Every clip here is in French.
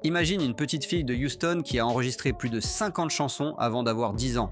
Imagine une petite fille de Houston qui a enregistré plus de 50 chansons avant d'avoir 10 ans.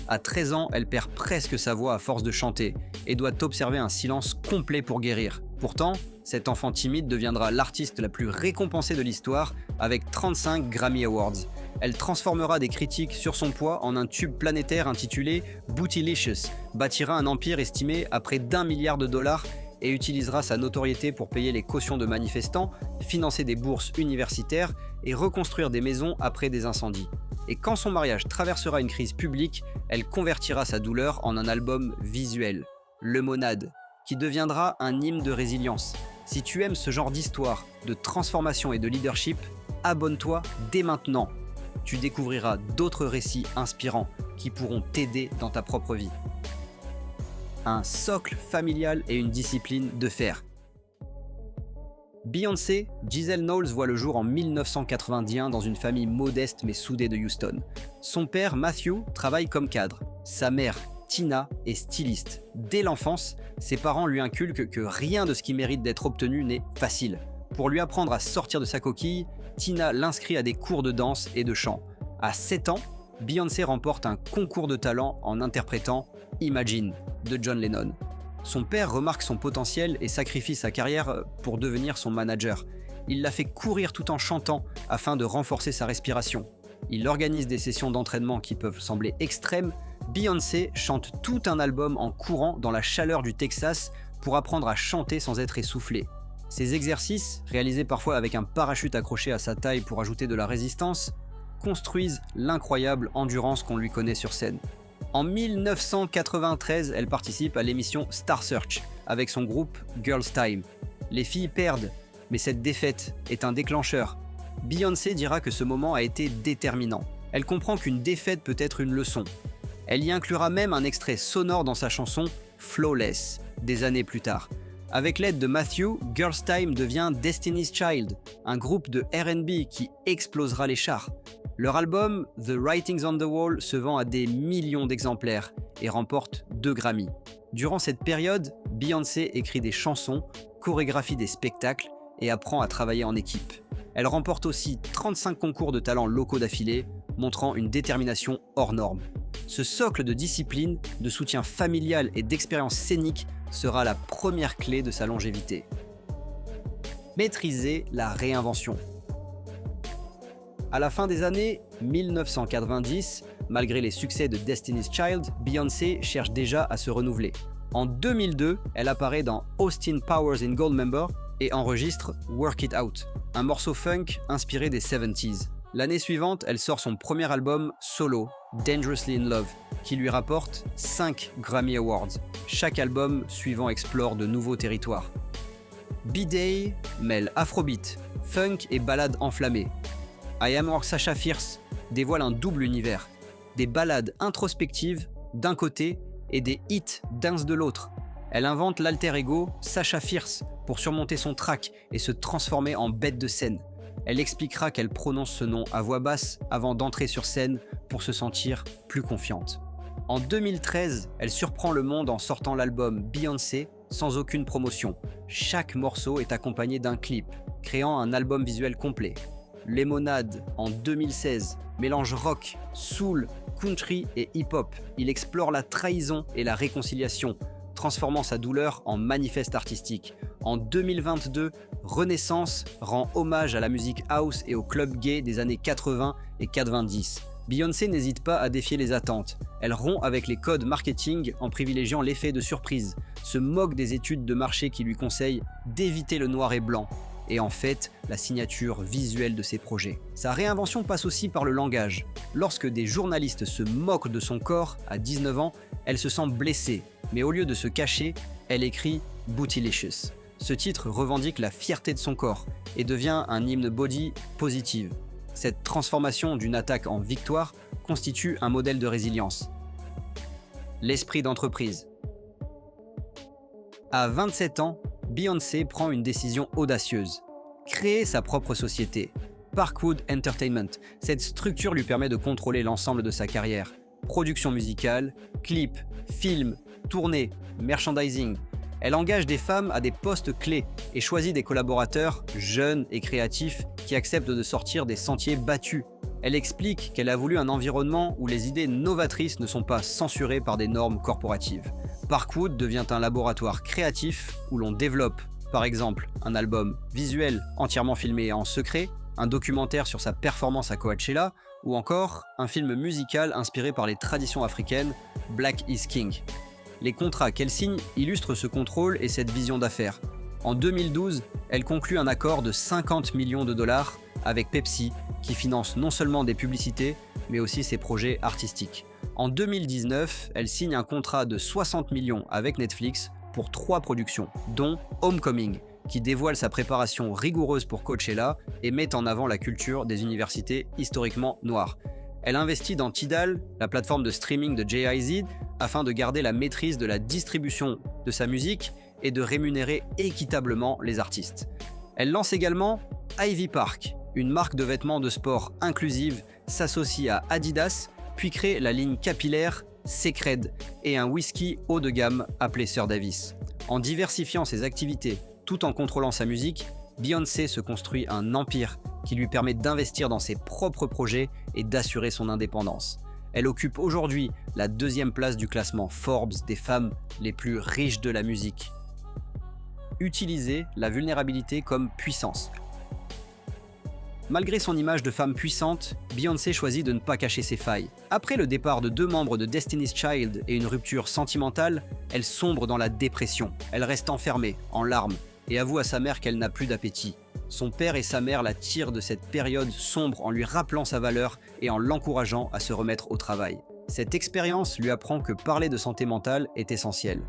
À 13 ans, elle perd presque sa voix à force de chanter et doit observer un silence complet pour guérir. Pourtant, cet enfant timide deviendra l'artiste la plus récompensée de l'histoire avec 35 Grammy Awards. Elle transformera des critiques sur son poids en un tube planétaire intitulé Bootylicious, bâtira un empire estimé à près d'1 milliard de dollars et utilisera sa notoriété pour payer les cautions de manifestants, financer des bourses universitaires et reconstruire des maisons après des incendies. Et quand son mariage traversera une crise publique, elle convertira sa douleur en un album visuel, Lemonade, qui deviendra un hymne de résilience. Si tu aimes ce genre d'histoire, de transformation et de leadership, abonne-toi dès maintenant. Tu découvriras d'autres récits inspirants qui pourront t'aider dans ta propre vie. Un socle familial et une discipline de fer. Beyoncé, Giselle Knowles voit le jour en 1991 dans une famille modeste mais soudée de Houston. Son père, Matthew, travaille comme cadre. Sa mère, Tina, est styliste. Dès l'enfance, ses parents lui inculquent que rien de ce qui mérite d'être obtenu n'est facile. Pour lui apprendre à sortir de sa coquille, Tina l'inscrit à des cours de danse et de chant. À 7 ans, Beyoncé remporte un concours de talent en interprétant Imagine de John Lennon. Son père remarque son potentiel et sacrifie sa carrière pour devenir son manager. Il la fait courir tout en chantant afin de renforcer sa respiration. Il organise des sessions d'entraînement qui peuvent sembler extrêmes. Beyoncé chante tout un album en courant dans la chaleur du Texas pour apprendre à chanter sans être essoufflée. Ces exercices, réalisés parfois avec un parachute accroché à sa taille pour ajouter de la résistance, construisent l'incroyable endurance qu'on lui connaît sur scène. En 1993, elle participe à l'émission Star Search avec son groupe Girls Tyme. Les filles perdent, mais cette défaite est un déclencheur. Beyoncé dira que ce moment a été déterminant. Elle comprend qu'une défaite peut être une leçon. Elle y inclura même un extrait sonore dans sa chanson Flawless, des années plus tard. Avec l'aide de Matthew, Girls Tyme devient Destiny's Child, un groupe de R&B qui explosera les charts. Leur album The Writings on the Wall se vend à des millions d'exemplaires et remporte 2 Grammy. Durant cette période, Beyoncé écrit des chansons, chorégraphie des spectacles et apprend à travailler en équipe. Elle remporte aussi 35 concours de talents locaux d'affilée, montrant une détermination hors norme. Ce socle de discipline, de soutien familial et d'expérience scénique sera la première clé de sa longévité. Maîtriser la réinvention. À la fin des années 1990, malgré les succès de Destiny's Child, Beyoncé cherche déjà à se renouveler. En 2002, elle apparaît dans Austin Powers in Goldmember et enregistre Work It Out, un morceau funk inspiré des 70s. L'année suivante, elle sort son premier album solo, Dangerously in Love, qui lui rapporte 5 Grammy Awards. Chaque album suivant explore de nouveaux territoires. B-Day mêle afrobeat, funk et ballades enflammées. I Am Our Sasha Fierce dévoile un double univers, des ballades introspectives d'un côté et des hits dance de l'autre. Elle invente l'alter ego Sasha Fierce pour surmonter son trac et se transformer en bête de scène. Elle expliquera qu'elle prononce ce nom à voix basse avant d'entrer sur scène pour se sentir plus confiante. En 2013, elle surprend le monde en sortant l'album Beyoncé sans aucune promotion. Chaque morceau est accompagné d'un clip, créant un album visuel complet. Lemonade, en 2016, mélange rock, soul, country et hip-hop. Il explore la trahison et la réconciliation, transformant sa douleur en manifeste artistique. En 2022, Renaissance rend hommage à la musique house et au club gay des années 80 et 90. Beyoncé n'hésite pas à défier les attentes. Elle rompt avec les codes marketing en privilégiant l'effet de surprise, se moque des études de marché qui lui conseillent d'éviter le noir et blanc, et en fait la signature visuelle de ses projets. Sa réinvention passe aussi par le langage. Lorsque des journalistes se moquent de son corps à 19 ans, elle se sent blessée, mais au lieu de se cacher, elle écrit Bootylicious. Ce titre revendique la fierté de son corps et devient un hymne body positive. Cette transformation d'une attaque en victoire constitue un modèle de résilience. L'esprit d'entreprise. À 27 ans, Beyoncé prend une décision audacieuse. Créer sa propre société. Parkwood Entertainment. Cette structure lui permet de contrôler l'ensemble de sa carrière. Production musicale, clips, films, tournées, merchandising. Elle engage des femmes à des postes clés et choisit des collaborateurs jeunes et créatifs qui acceptent de sortir des sentiers battus. Elle explique qu'elle a voulu un environnement où les idées novatrices ne sont pas censurées par des normes corporatives. Parkwood devient un laboratoire créatif où l'on développe, par exemple, un album visuel entièrement filmé en secret, un documentaire sur sa performance à Coachella, ou encore un film musical inspiré par les traditions africaines, Black is King. Les contrats qu'elle signe illustrent ce contrôle et cette vision d'affaires. En 2012, elle conclut un accord de 50 millions de dollars avec Pepsi, qui finance non seulement des publicités, mais aussi ses projets artistiques. En 2019, elle signe un contrat de 60 millions avec Netflix pour 3 productions, dont Homecoming, qui dévoile sa préparation rigoureuse pour Coachella et met en avant la culture des universités historiquement noires. Elle investit dans Tidal, la plateforme de streaming de Jay-Z, afin de garder la maîtrise de la distribution de sa musique et de rémunérer équitablement les artistes. Elle lance également Ivy Park, une marque de vêtements de sport inclusive, s'associe à Adidas, puis crée la ligne capillaire Secred et un whisky haut de gamme appelé Sir Davis. En diversifiant ses activités tout en contrôlant sa musique, Beyoncé se construit un empire qui lui permet d'investir dans ses propres projets et d'assurer son indépendance. Elle occupe aujourd'hui la 2e place du classement Forbes des femmes les plus riches de la musique. Utiliser la vulnérabilité comme puissance. Malgré son image de femme puissante, Beyoncé choisit de ne pas cacher ses failles. Après le départ de 2 membres de Destiny's Child et une rupture sentimentale, elle sombre dans la dépression. Elle reste enfermée, en larmes, et avoue à sa mère qu'elle n'a plus d'appétit. Son père et sa mère la tirent de cette période sombre en lui rappelant sa valeur et en l'encourageant à se remettre au travail. Cette expérience lui apprend que parler de santé mentale est essentiel.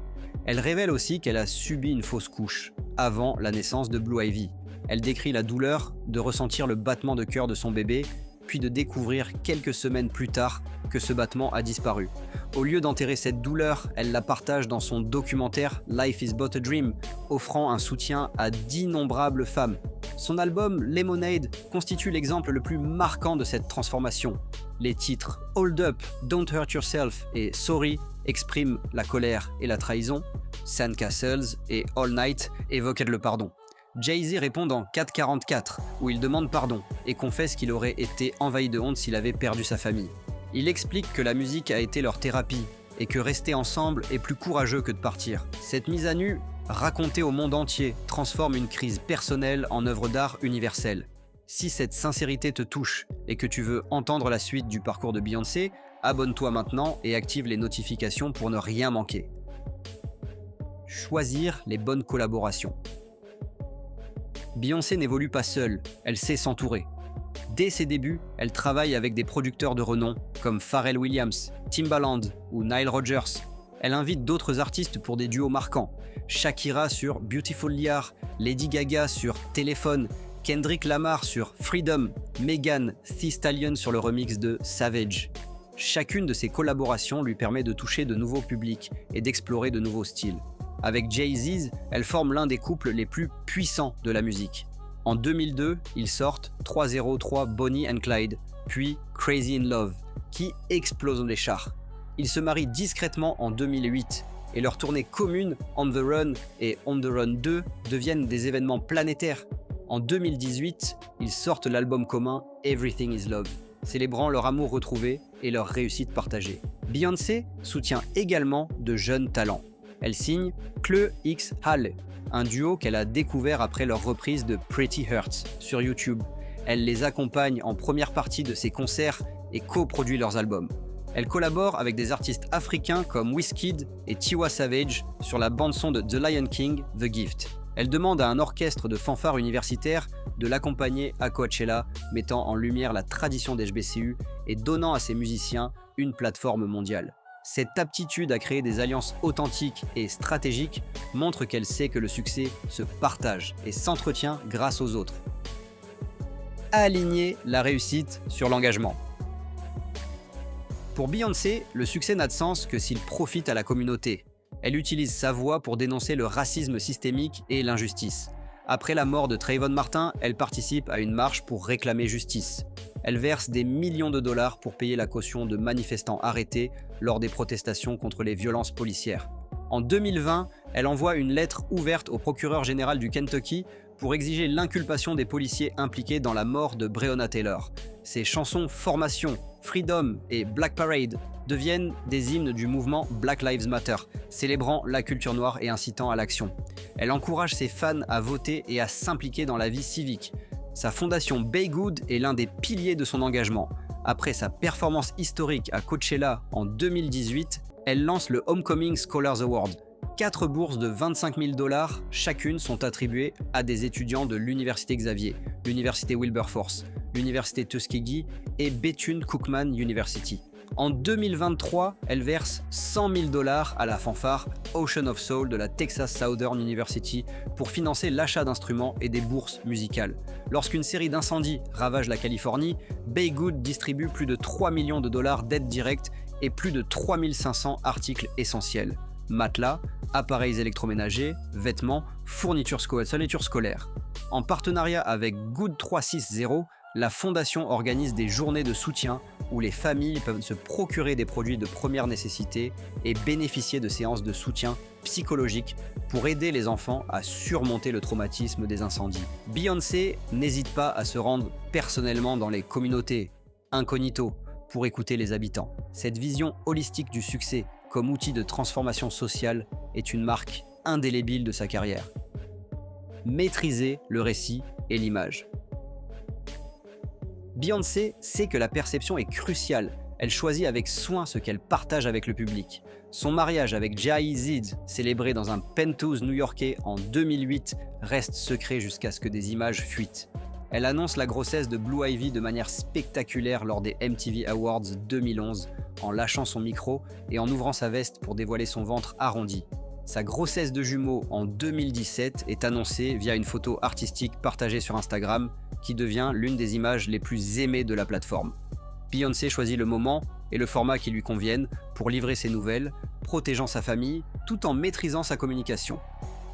Elle révèle aussi qu'elle a subi une fausse couche, avant la naissance de Blue Ivy. Elle décrit la douleur de ressentir le battement de cœur de son bébé, puis de découvrir quelques semaines plus tard que ce battement a disparu. Au lieu d'enterrer cette douleur, elle la partage dans son documentaire Life is but a Dream, offrant un soutien à d'innombrables femmes. Son album Lemonade constitue l'exemple le plus marquant de cette transformation. Les titres Hold Up, Don't Hurt Yourself et Sorry expriment la colère et la trahison. Sandcastles et All Night évoquent le pardon. Jay-Z répond dans 444, où il demande pardon et confesse qu'il aurait été envahi de honte s'il avait perdu sa famille. Il explique que la musique a été leur thérapie et que rester ensemble est plus courageux que de partir. Cette mise à nu, racontée au monde entier, transforme une crise personnelle en œuvre d'art universelle. Si cette sincérité te touche et que tu veux entendre la suite du parcours de Beyoncé, abonne-toi maintenant et active les notifications pour ne rien manquer. Choisir les bonnes collaborations. Beyoncé n'évolue pas seule, elle sait s'entourer. Dès ses débuts, elle travaille avec des producteurs de renom comme Pharrell Williams, Timbaland ou Nile Rodgers. Elle invite d'autres artistes pour des duos marquants. Shakira sur Beautiful Liar, Lady Gaga sur Téléphone, Kendrick Lamar sur Freedom, Megan Thee Stallion sur le remix de Savage. Chacune de ces collaborations lui permet de toucher de nouveaux publics et d'explorer de nouveaux styles. Avec Jay-Z, elle forme l'un des couples les plus puissants de la musique. En 2002, ils sortent 303 Bonnie and Clyde, puis Crazy in Love, qui explose les charts. Ils se marient discrètement en 2008, et leur tournée commune On the Run et On the Run 2 deviennent des événements planétaires. En 2018, ils sortent l'album commun Everything is Love, célébrant leur amour retrouvé et leur réussite partagée. Beyoncé soutient également de jeunes talents. Elle signe Chloe X Halle, un duo qu'elle a découvert après leur reprise de Pretty Hurts sur YouTube. Elle les accompagne en première partie de ses concerts et coproduit leurs albums. Elle collabore avec des artistes africains comme Wizkid et Tiwa Savage sur la bande-son de The Lion King, The Gift. Elle demande à un orchestre de fanfares universitaires de l'accompagner à Coachella, mettant en lumière la tradition des HBCU et donnant à ses musiciens une plateforme mondiale. Cette aptitude à créer des alliances authentiques et stratégiques montre qu'elle sait que le succès se partage et s'entretient grâce aux autres. Aligner la réussite sur l'engagement. Pour Beyoncé, le succès n'a de sens que s'il profite à la communauté. Elle utilise sa voix pour dénoncer le racisme systémique et l'injustice. Après la mort de Trayvon Martin, elle participe à une marche pour réclamer justice. Elle verse des millions de dollars pour payer la caution de manifestants arrêtés lors des protestations contre les violences policières. En 2020, elle envoie une lettre ouverte au procureur général du Kentucky pour exiger l'inculpation des policiers impliqués dans la mort de Breonna Taylor. Ses chansons Formation, Freedom et Black Parade deviennent des hymnes du mouvement Black Lives Matter, célébrant la culture noire et incitant à l'action. Elle encourage ses fans à voter et à s'impliquer dans la vie civique. Sa fondation Bay Good est l'un des piliers de son engagement. Après sa performance historique à Coachella en 2018, elle lance le Homecoming Scholars Award. 4 bourses de 25 000 $ chacune sont attribuées à des étudiants de l'Université Xavier, l'Université Wilberforce, l'Université Tuskegee et Bethune-Cookman University. En 2023, elle verse 100 000 $ à la fanfare Ocean of Soul de la Texas Southern University pour financer l'achat d'instruments et des bourses musicales. Lorsqu'une série d'incendies ravage la Californie, Bay Good distribue plus de 3 millions de dollars d'aides directes et plus de 3 500 articles essentiels. Matelas, appareils électroménagers, vêtements, fournitures scolaires. En partenariat avec Good 360, la fondation organise des journées de soutien où les familles peuvent se procurer des produits de première nécessité et bénéficier de séances de soutien psychologique pour aider les enfants à surmonter le traumatisme des incendies. Beyoncé n'hésite pas à se rendre personnellement dans les communautés, incognito, pour écouter les habitants. Cette vision holistique du succès comme outil de transformation sociale est une marque indélébile de sa carrière. Maîtriser le récit et l'image. Beyoncé sait que la perception est cruciale. Elle choisit avec soin ce qu'elle partage avec le public. Son mariage avec Jay-Z, célébré dans un penthouse new-yorkais en 2008, reste secret jusqu'à ce que des images fuitent. Elle annonce la grossesse de Blue Ivy de manière spectaculaire lors des MTV Awards 2011, en lâchant son micro et en ouvrant sa veste pour dévoiler son ventre arrondi. Sa grossesse de jumeaux en 2017 est annoncée via une photo artistique partagée sur Instagram qui devient l'une des images les plus aimées de la plateforme. Beyoncé choisit le moment et le format qui lui conviennent pour livrer ses nouvelles, protégeant sa famille tout en maîtrisant sa communication.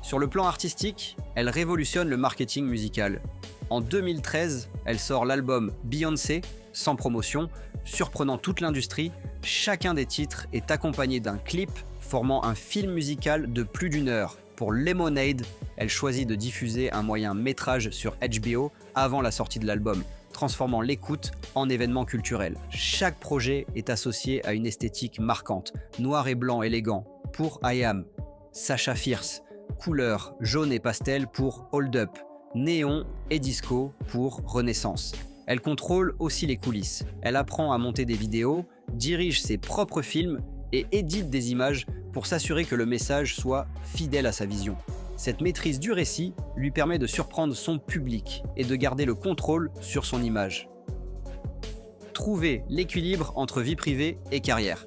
Sur le plan artistique, elle révolutionne le marketing musical. En 2013, elle sort l'album Beyoncé, sans promotion, surprenant toute l'industrie. Chacun des titres est accompagné d'un clip formant un film musical de plus d'1 heure. Pour Lemonade, elle choisit de diffuser un moyen métrage sur HBO avant la sortie de l'album, transformant l'écoute en événement culturel. Chaque projet est associé à une esthétique marquante, noir et blanc élégant pour I Am, Sasha Fierce, couleur jaune et pastel pour Hold Up, néon et disco pour Renaissance. Elle contrôle aussi les coulisses. Elle apprend à monter des vidéos, dirige ses propres films et édite des images pour s'assurer que le message soit fidèle à sa vision. Cette maîtrise du récit lui permet de surprendre son public et de garder le contrôle sur son image. Trouver l'équilibre entre vie privée et carrière.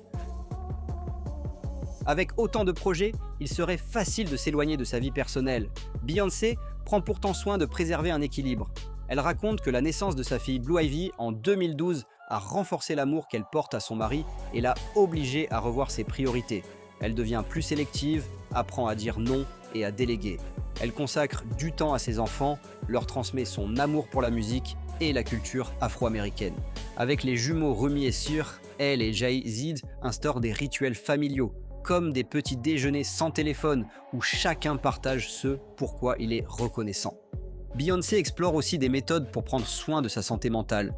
Avec autant de projets, il serait facile de s'éloigner de sa vie personnelle. Beyoncé prend pourtant soin de préserver un équilibre. Elle raconte que la naissance de sa fille Blue Ivy en 2012 a renforcé l'amour qu'elle porte à son mari et l'a obligée à revoir ses priorités. Elle devient plus sélective, apprend à dire non et à déléguer. Elle consacre du temps à ses enfants, leur transmet son amour pour la musique et la culture afro-américaine. Avec les jumeaux Rumi et Sur, elle et Jay-Z instaurent des rituels familiaux, comme des petits déjeuners sans téléphone où chacun partage ce pourquoi il est reconnaissant. Beyoncé explore aussi des méthodes pour prendre soin de sa santé mentale.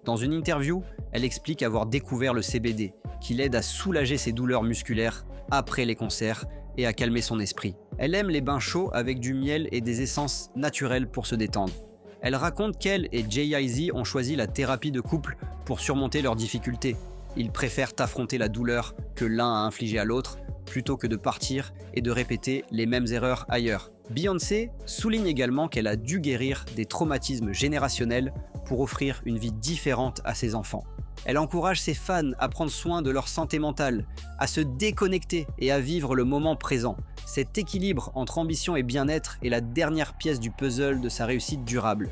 Dans une interview, elle explique avoir découvert le CBD, qui l'aide à soulager ses douleurs musculaires après les concerts et à calmer son esprit. Elle aime les bains chauds avec du miel et des essences naturelles pour se détendre. Elle raconte qu'elle et Jay-Z ont choisi la thérapie de couple pour surmonter leurs difficultés. Ils préfèrent affronter la douleur que l'un a infligée à l'autre plutôt que de partir et de répéter les mêmes erreurs ailleurs. Beyoncé souligne également qu'elle a dû guérir des traumatismes générationnels pour offrir une vie différente à ses enfants. Elle encourage ses fans à prendre soin de leur santé mentale, à se déconnecter et à vivre le moment présent. Cet équilibre entre ambition et bien-être est la dernière pièce du puzzle de sa réussite durable.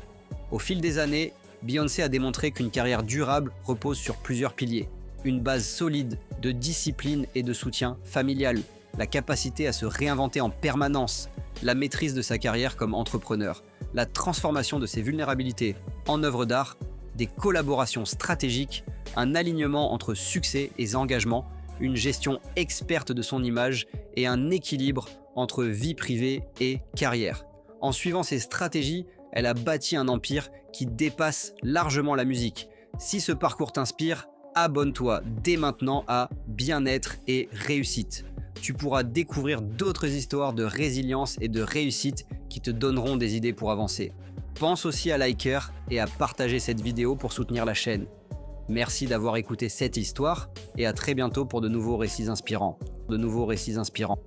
Au fil des années, Beyoncé a démontré qu'une carrière durable repose sur plusieurs piliers. Une base solide de discipline et de soutien familial, la capacité à se réinventer en permanence, la maîtrise de sa carrière comme entrepreneur, la transformation de ses vulnérabilités en œuvres d'art, des collaborations stratégiques, un alignement entre succès et engagement, une gestion experte de son image et un équilibre entre vie privée et carrière. En suivant ces stratégies, elle a bâti un empire qui dépasse largement la musique. Si ce parcours t'inspire, abonne-toi dès maintenant à Bien-être et réussite. Tu pourras découvrir d'autres histoires de résilience et de réussite qui te donneront des idées pour avancer. Pense aussi à liker et à partager cette vidéo pour soutenir la chaîne. Merci d'avoir écouté cette histoire et à très bientôt pour de nouveaux récits inspirants.